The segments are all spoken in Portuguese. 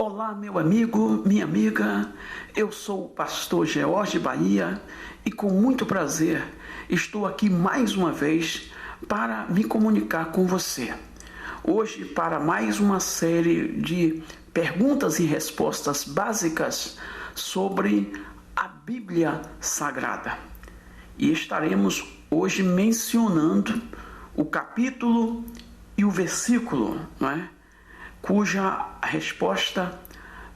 Olá, meu amigo, minha amiga, eu sou o pastor George Bahia e com muito prazer estou aqui mais uma vez para me comunicar com você. Hoje, para mais uma série de perguntas e respostas básicas sobre a Bíblia Sagrada. E estaremos hoje mencionando o capítulo e o versículo, não é? Cuja resposta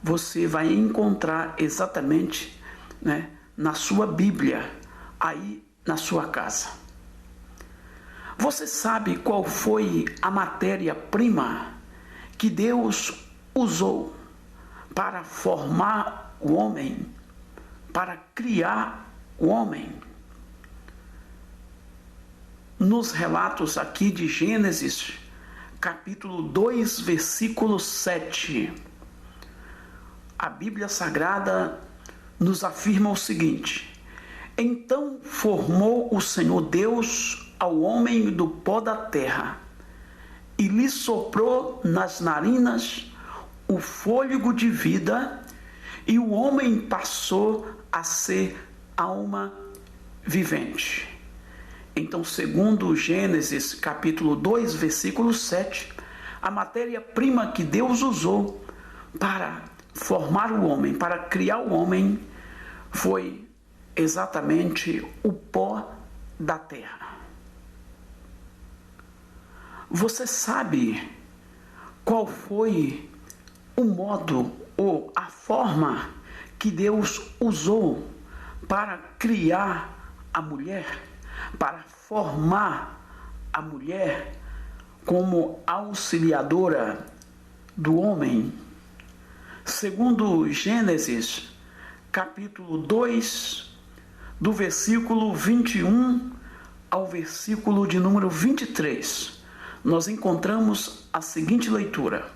você vai encontrar exatamente, né, na sua Bíblia, aí na sua casa. Você sabe qual foi a matéria-prima que Deus usou para formar o homem, para criar o homem? Nos relatos aqui de Gênesis, capítulo 2, versículo 7, a Bíblia Sagrada nos afirma o seguinte: então formou o Senhor Deus ao homem do pó da terra, e lhe soprou nas narinas o fôlego de vida, e o homem passou a ser alma vivente. Então, segundo Gênesis capítulo 2, versículo 7, a matéria-prima que Deus usou para formar o homem, para criar o homem, foi exatamente o pó da terra. Você sabe qual foi o modo ou a forma que Deus usou para criar a mulher? Para formar a mulher como auxiliadora do homem? Segundo Gênesis, capítulo 2, do versículo 21 ao versículo de número 23, nós encontramos a seguinte leitura: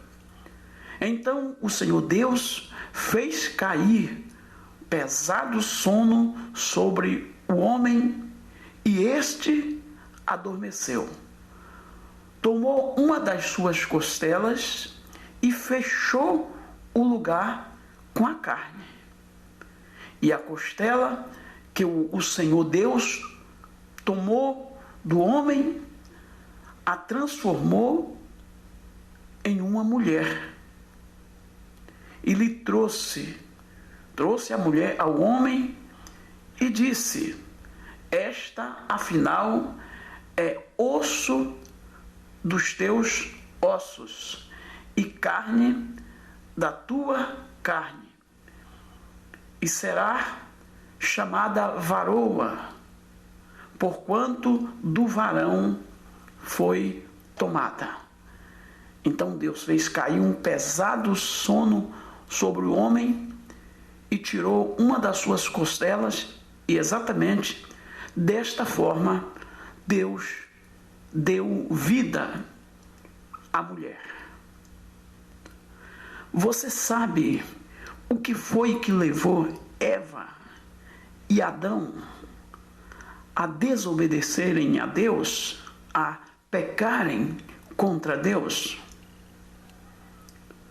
então o Senhor Deus fez cair pesado sono sobre o homem, e este adormeceu. Tomou uma das suas costelas e fechou o lugar com a carne. E a costela que o Senhor Deus tomou do homem, a transformou em uma mulher. E lhe trouxe a mulher ao homem e disse: esta, afinal, é osso dos teus ossos e carne da tua carne, e será chamada varoa, porquanto do varão foi tomada. Então Deus fez cair um pesado sono sobre o homem e tirou uma das suas costelas, e exatamente desta forma, Deus deu vida à mulher. Você sabe o que foi que levou Eva e Adão a desobedecerem a Deus, a pecarem contra Deus?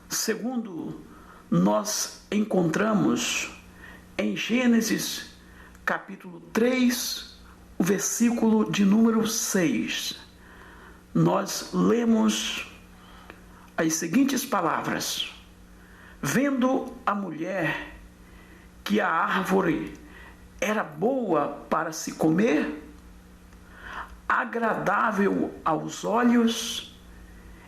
Segundo nós encontramos em Gênesis capítulo 3, o versículo de número 6, nós lemos as seguintes palavras: vendo a mulher que a árvore era boa para se comer, agradável aos olhos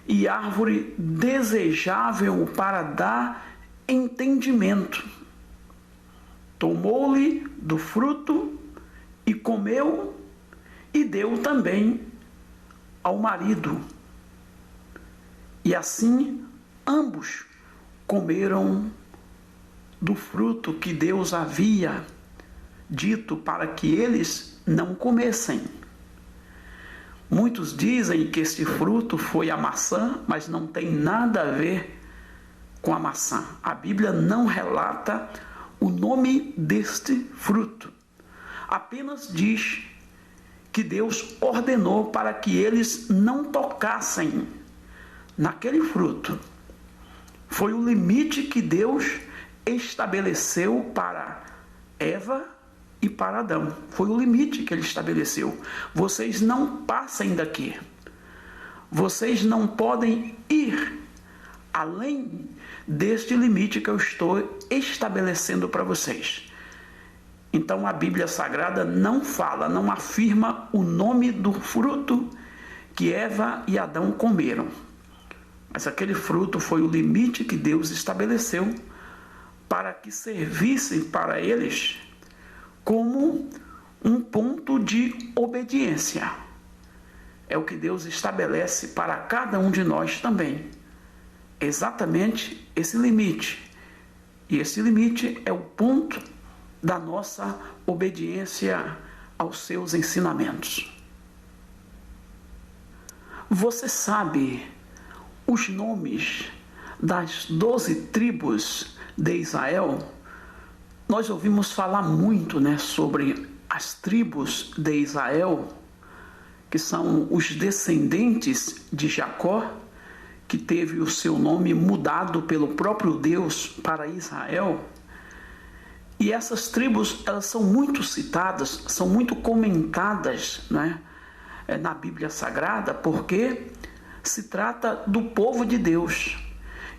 e árvore desejável para dar entendimento, tomou-lhe do fruto e comeu, e deu também ao marido. E assim ambos comeram do fruto que Deus havia dito para que eles não comessem. Muitos dizem que este fruto foi a maçã, mas não tem nada a ver com a maçã. A Bíblia não relata o nome deste fruto. Apenas diz que Deus ordenou para que eles não tocassem naquele fruto. Foi o limite que Deus estabeleceu para Eva e para Adão. Foi o limite que ele estabeleceu. Vocês não passem daqui. Vocês não podem ir além deste limite que eu estou estabelecendo para vocês. Então a Bíblia Sagrada não fala, não afirma o nome do fruto que Eva e Adão comeram. Mas aquele fruto foi o limite que Deus estabeleceu para que servisse para eles como um ponto de obediência. É o que Deus estabelece para cada um de nós também. Exatamente esse limite. E esse limite é o ponto da nossa obediência aos seus ensinamentos. Você sabe os nomes das 12 tribos de Israel? Nós ouvimos falar muito, sobre as tribos de Israel, que são os descendentes de Jacó, que teve o seu nome mudado pelo próprio Deus para Israel. E essas tribos, elas são muito citadas, são muito comentadas, na Bíblia Sagrada, porque se trata do povo de Deus.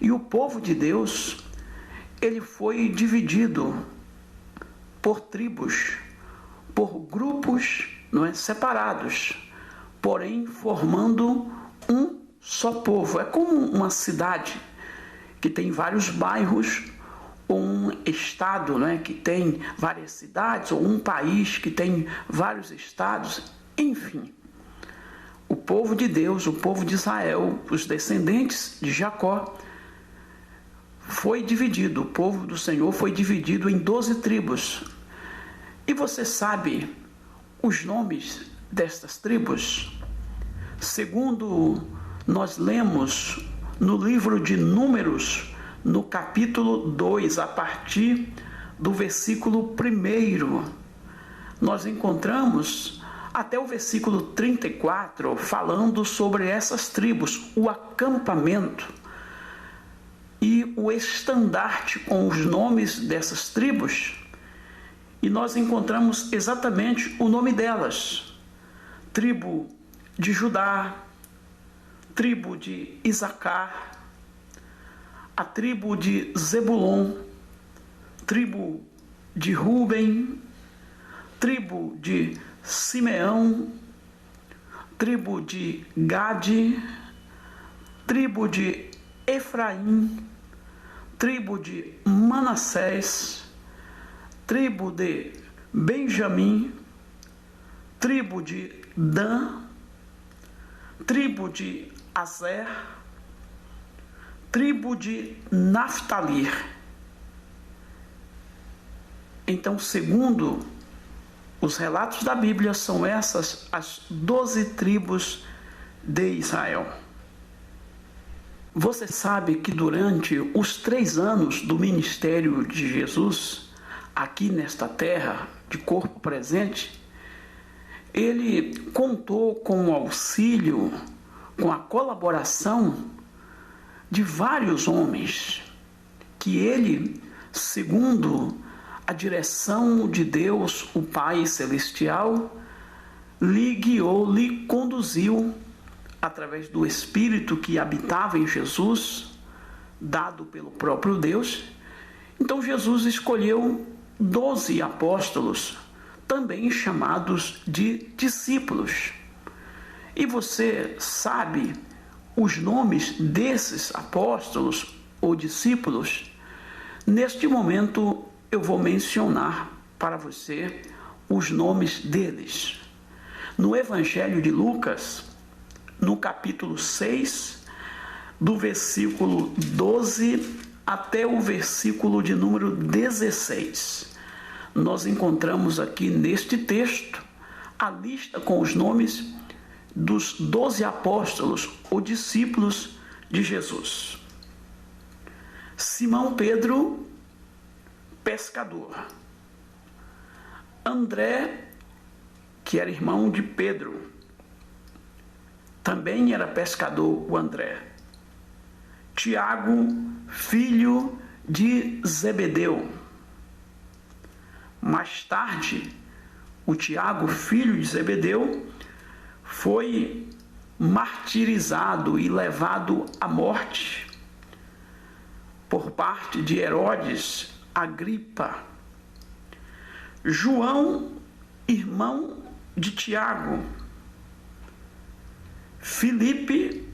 E o povo de Deus, ele foi dividido por tribos, por grupos, separados, porém formando um só povo. É como uma cidade que tem vários bairros, ou um estado, que tem várias cidades, ou um país que tem vários estados, enfim. O povo de Deus, o povo de Israel, os descendentes de Jacó, foi dividido, o povo do Senhor foi dividido em 12 tribos. E você sabe os nomes destas tribos? Segundo nós lemos no livro de Números, no capítulo 2, a partir do versículo 1, nós encontramos até o versículo 34, falando sobre essas tribos, o acampamento e o estandarte com os nomes dessas tribos. E nós encontramos exatamente o nome delas: tribo de Judá, tribo de Isacar, a tribo de Zebulon, tribo de Ruben, tribo de Simeão, tribo de Gade, tribo de Efraim, tribo de Manassés, tribo de Benjamim, tribo de Dan, tribo de Aser, tribo de Naftali. Então, segundo os relatos da Bíblia, são essas as 12 tribos de Israel. Você sabe que durante os 3 anos do ministério de Jesus, aqui nesta terra, de corpo presente, ele contou com o auxílio, com a colaboração de vários homens, que ele, segundo a direção de Deus, o Pai Celestial, lhe guiou, lhe conduziu através do Espírito que habitava em Jesus, dado pelo próprio Deus. Então Jesus escolheu 12 apóstolos, também chamados de discípulos. E você sabe os nomes desses apóstolos ou discípulos? Neste momento eu vou mencionar para você os nomes deles. No Evangelho de Lucas, no capítulo 6, do versículo 12 até o versículo de número 16, nós encontramos aqui neste texto a lista com os nomes dos 12 apóstolos ou discípulos de Jesus. Simão Pedro, pescador. André, que era irmão de Pedro, também era pescador o André. Tiago, filho de Zebedeu. Mais tarde, o Tiago, filho de Zebedeu, foi martirizado e levado à morte por parte de Herodes Agripa. João, irmão de Tiago. Filipe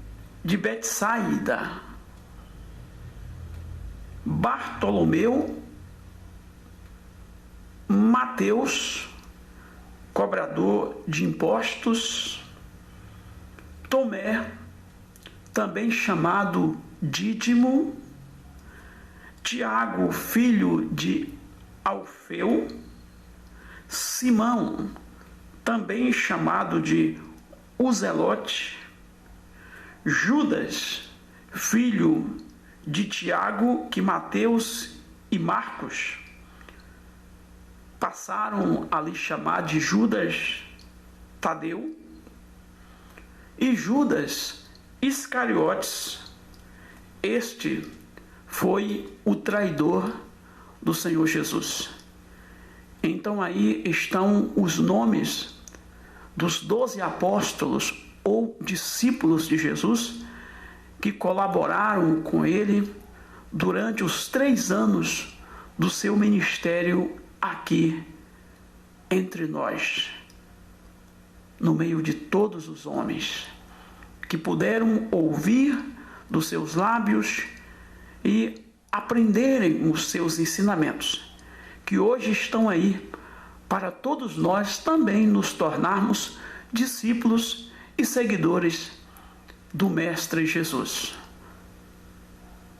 de Betsaida. Bartolomeu. Mateus, cobrador de impostos. Tomé, também chamado Dídimo. Tiago, filho de Alfeu. Simão, também chamado de o Zelote. Judas, filho de Tiago, que Mateus e Marcos passaram a lhe chamar de Judas Tadeu. E Judas Iscariotes, este foi o traidor do Senhor Jesus. Então aí estão os nomes dos 12 apóstolos ou discípulos de Jesus que colaboraram com ele durante os 3 anos do seu ministério aqui entre nós, no meio de todos os homens que puderam ouvir dos seus lábios e aprenderem os seus ensinamentos, que hoje estão aí para todos nós também nos tornarmos discípulos e seguidores do Mestre Jesus.